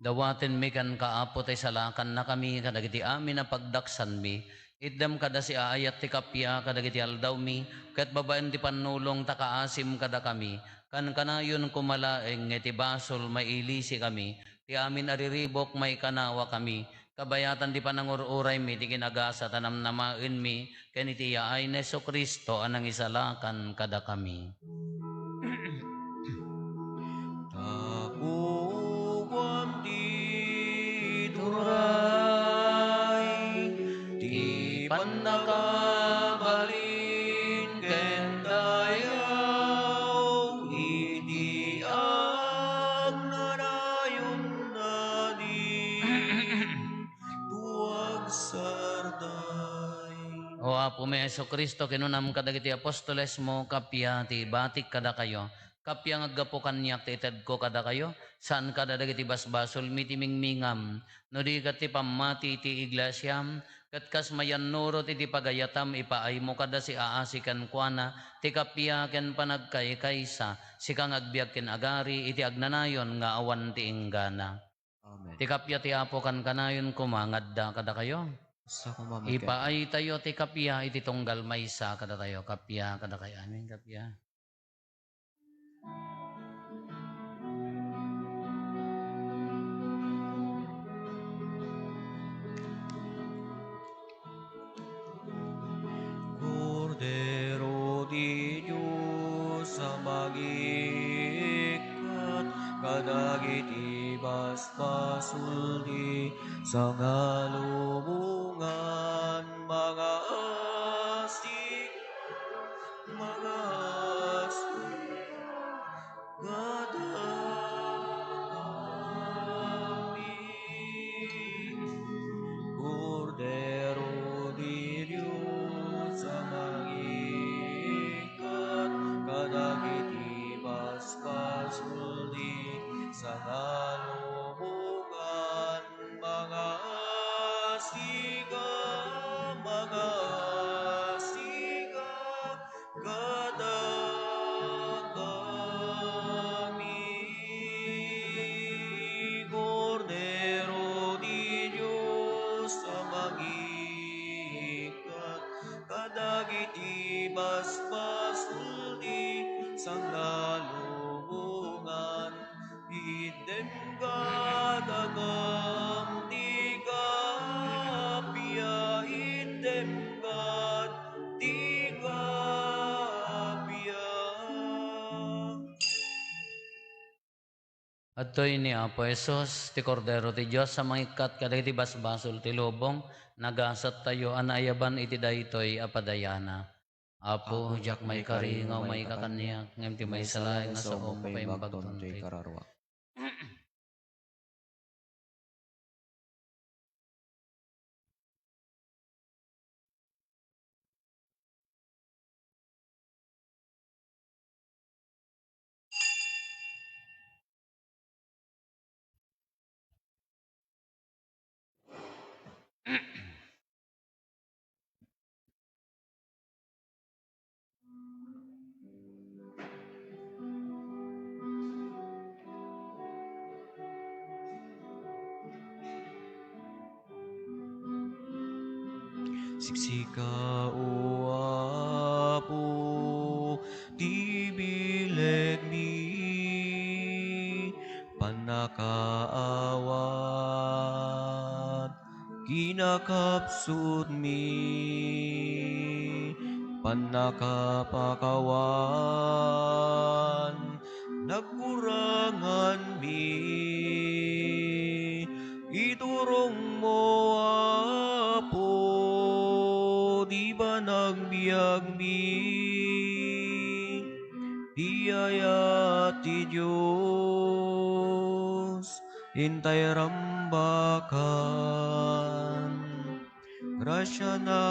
Dawaten mi kan kaapo tay salakan na kami kadagiti amin na pagdaksan mi. Iddam kada si aayat ti kapya kadagiti aldaw mi. Ket babaen ti panulong takaasim kada kami. Kan kanayon kumalaeng ngeti basol mailisi kami. Ti amin ariribok may kanawa kami. Kabayatan ti panangururay mi ti kinagasa tanamnamaen mi. Ken iti yaay na Jesu-Kristo anang isalakan kada kami. Apo may Heso Kristo, kinunam kadagiti apostoles mo, kapya ti batik kada kayo. Kapya ngaggapo kanyak ti ited ko kada kayo. Saan kada dagiti basbasol mitimingmingam. No di kat ti pamati ti iglesyam. Kat kas mayan nurot iti pagayatam ipaay mo kada si aasikan kuana. Ti kapya ken panagkaykaysa. Si kang agbiag ken agari iti agnanayon nga awan ti inggana. Amen. Ti kapya ti apo kan kanayon kumangadda kada kayo. Sa kumamagay. Ipaay tayo ti kapya iti tunggal maysa kada tayo kapya kada kayo. Amin kapya. Cordero di Diyos sa magikat, kadagiti basbasuldi sa ngalubungan, mga asik, mga asik, kadami. Cordero di Diyos sa magikat, kadagiti basbasuldi sa ngalubungan, mga siga, kadagami. Cordero di Diyos sa magikat, kadagiti basbasuldi sa ngalubungan, idem kadagam ti kapya, idem kad ti kapya. Adtoy ni Apo Esos, ti Kordero ti Diyos sa mangikat kadagiti basbasol ti lubong, nagasat tayo anayaban iti daytoy apadayana. Apo, jak may karingaw may kakanyak, ngem ti may salay nga sa mo pay bagton bagton ti kararwa. Siksika o Apo, ti bileg mi, panakaawat, kinakapsud mi, panakapakawan, nagkurangan mi, iturong mo Apo, di ba nagbiag mi, biyaya ti Diyos, hintay rambakan, grasya na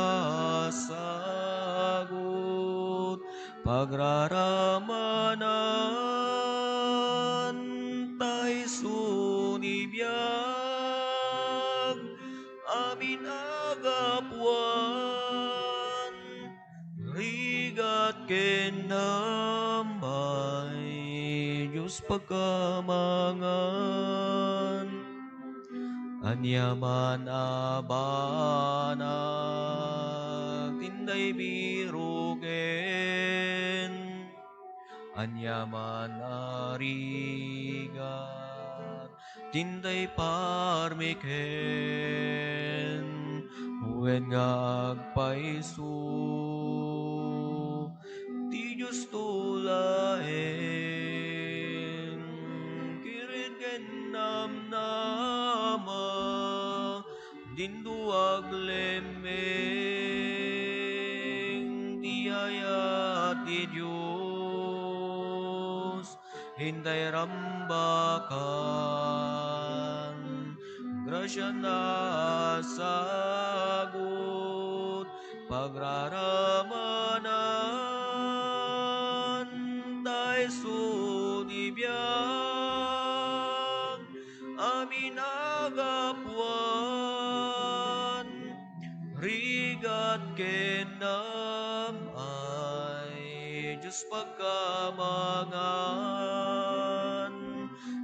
sagot, pagraramanan, tay sunibiyag, amin agapuan, rigat kenamay, Diyos pagkamangan, anyaman abanag, tinday birugen, anyaman arigat, tinday parmiken, huwen nga agpaiso, ti Diyos tulaen, kirin ken namnama, dinduag lemeng, tiyaya ti Diyos, hinday rambakan, grasya na sagot, pagraramanan tayo sudibiyang amin agapuan rigat kenam ay Diyos pagkamangan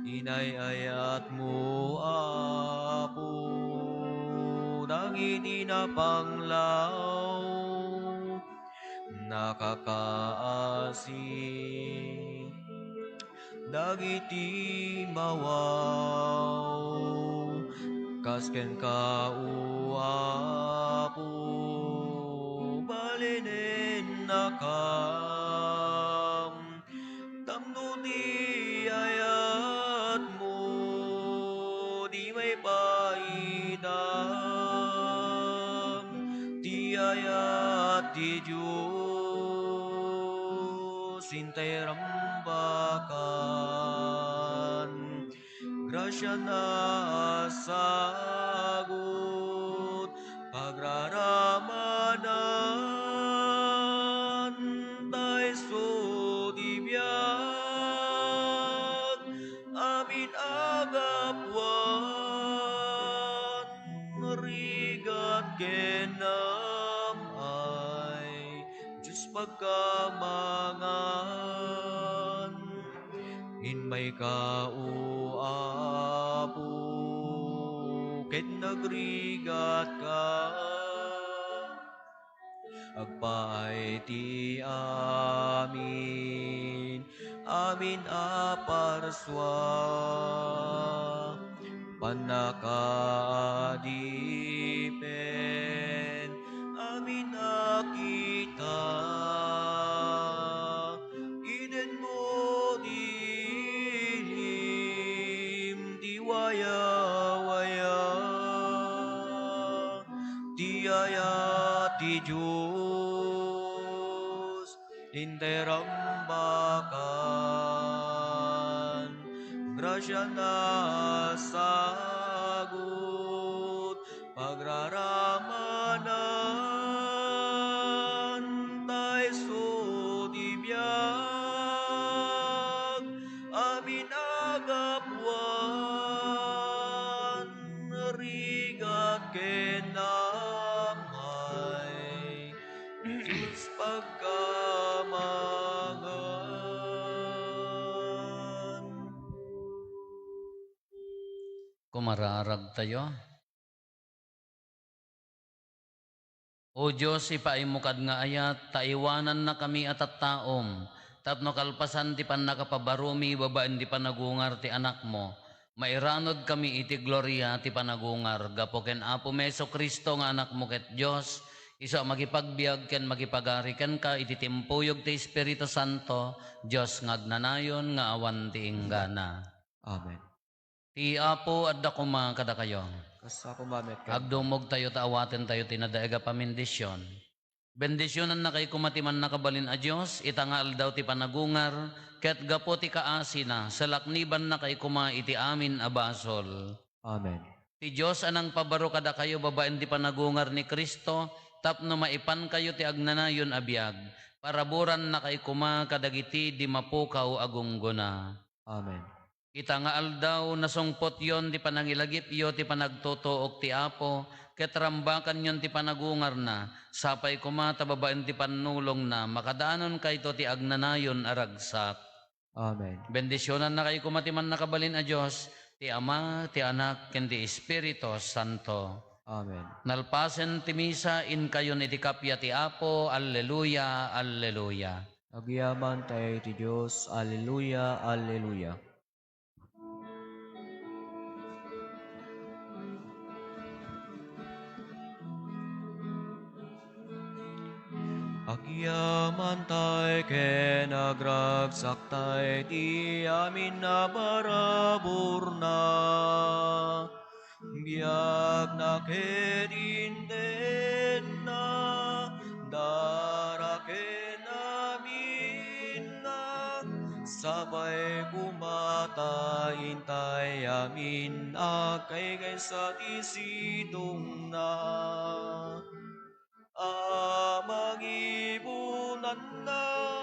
inayayat mo apo dangiti na panglaw nakakaasi dagiti mawaw kasken ka uapo balinin nakam tamno di ayat mo di may paidam di ayat di Diyos hintay rambakan grasya na sagot pagraramanan tayo sudibiyag amin agapuan rigat kenam ay Diyos pagkamangan in may kauapo ket nagrigat ka agpaay ti amin amin aparswa panakaadipen amin nakita iden mo dilim diwaya-waya tiaya ti Diyos hintay rambakan grasya na sagot pagraramanan tayo sudibiyag amin agapuan rigat kenamay Diyos pagkamangan. Kumararag tayo. O Diyos, ipaimukad nga ayat, taiwanan na kami at taom, tapno kalpasan ti pan nakapabarumi, babaan ti panagungar ti anak mo, mairanod kami iti gloria ti panagungar, gapoken Apo Meso Kristo nga anak mo ket Diyos, iso magipagbiag ken magipagari ken ka iti timpuyog ti Espiritu Santo, Diyos ngagnanayon nga awan ti inggana. Amen. Ti Apo adda kuma kada kayo. Kasa kumamit ka. Agdumog tayo taawaten tayo tinadaega pamindisyon. Bendisyonan na kay kumatiman na kabalin a Diyos, itangal daw ti panagungar, ket gapo ti kaasina, salakniban na kay kuma iti amin abasol. Amen. Ti Diyos anang pabaro kada kayo babaen ti panagungar ni Kristo, tapno maipan kayo ti agnanayon abiyag, paraburan na kay kuma kadagiti di mapukaw agungguna. Amen. Kita nga aldaw nasungpot yon ti panangilagip yo ti panagtutuok ti Apo, ket rambakan yon ti panagungar na, sapay kumatababaen ti panulong na, makadaanon kayto ti agnanayon aragsak. Amen. Bendisyonan na kay kumatiman na kabalin a Diyos, ti Ama, ti Anak, ken ti Espiritu Santo. Amen. Nalpasen ti misa in kayon iti kapya ti Apo, alleluia, alleluia. Agyaman tayo ti Diyos, alleluia, alleluia. Agyaman tay ken agragsak tay ti amin na barabur na biag na ken inden na daraken amin na sabay kumatain tay amin akay sa ti sidong na amang ibunan na